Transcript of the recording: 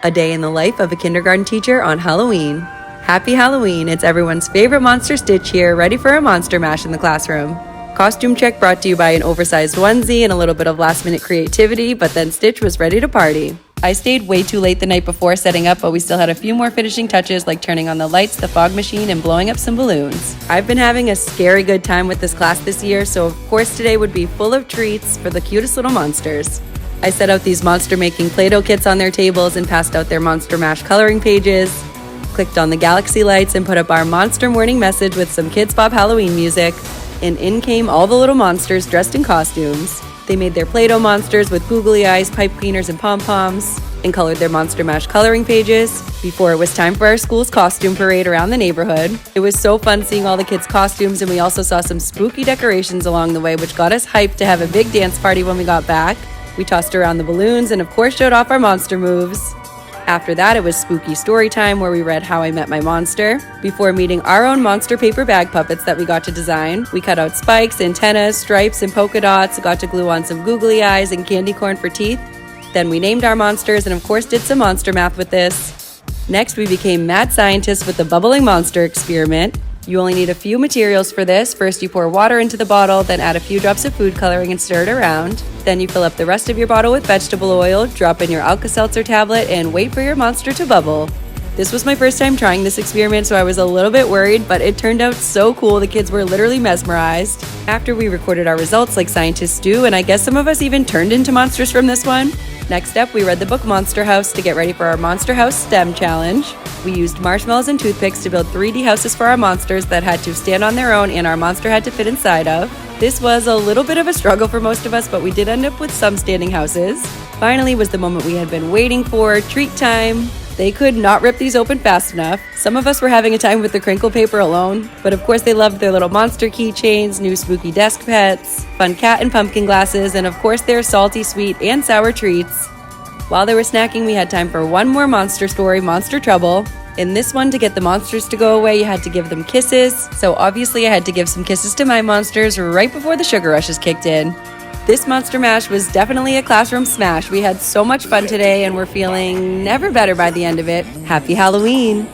A day in the life of a kindergarten teacher on Halloween. Happy Halloween! It's everyone's favorite monster Stitch here, ready for a monster mash in the classroom. Costume check brought to you by an oversized onesie and a little bit of last-minute creativity, but then Stitch was ready to party. I stayed way too late the night before setting up, but we still had a few more finishing touches like turning on the lights, the fog machine, and blowing up some balloons. I've been having a scary good time with this class this year, so of course today would be full of treats for the cutest little monsters. I set out these monster-making play-doh kits on their tables and passed out their Monster Mash coloring pages, clicked on the galaxy lights and put up our monster morning message with some Kids Bop Halloween music, and in came all the little monsters dressed in costumes. They made their Play-Doh monsters with googly eyes, pipe cleaners, and pom-poms, and colored their Monster Mash coloring pages before it was time for our school's costume parade around the neighborhood. It was so fun seeing all the kids' costumes, and we also saw some spooky decorations along the way, which got us hyped to have a big dance party when we got back. We tossed around the balloons and of course showed off our monster moves. After that, it was spooky story time where we read How I Met My Monster. Before meeting our own monster paper bag puppets that we got to design, we cut out spikes, antennas, stripes, and polka dots, got to glue on some googly eyes and candy corn for teeth. Then we named our monsters and of course did some monster math with this. Next, we became mad scientists with the bubbling monster experiment. You only need a few materials for this. First, you pour water into the bottle, then add a few drops of food coloring and stir it around. Then you fill up the rest of your bottle with vegetable oil, drop in your Alka-Seltzer tablet, and wait for your monster to bubble. This was my first time trying this experiment, so I was a little bit worried, but it turned out so cool. The kids were literally mesmerized. After we recorded our results like scientists do, and I guess some of us even turned into monsters from this one. Next up, we read the book Monster House to get ready for our Monster House STEM challenge. We used marshmallows and toothpicks to build 3D houses for our monsters that had to stand on their own and our monster had to fit inside of. This was a little bit of a struggle for most of us, but we did end up with some standing houses. Finally was the moment we had been waiting for, treat time. They could not rip these open fast enough. Some of us were having a time with the crinkle paper alone, but of course they loved their little monster keychains, new spooky desk pets, fun cat and pumpkin glasses, and of course their salty, sweet, and sour treats. While they were snacking, we had time for one more monster story, Monster Trouble. In this one, to get the monsters to go away, you had to give them kisses. So obviously I had to give some kisses to my monsters right before the sugar rushes kicked in. This Monster Mash was definitely a classroom smash. We had so much fun today and we're feeling never better by the end of it. Happy Halloween!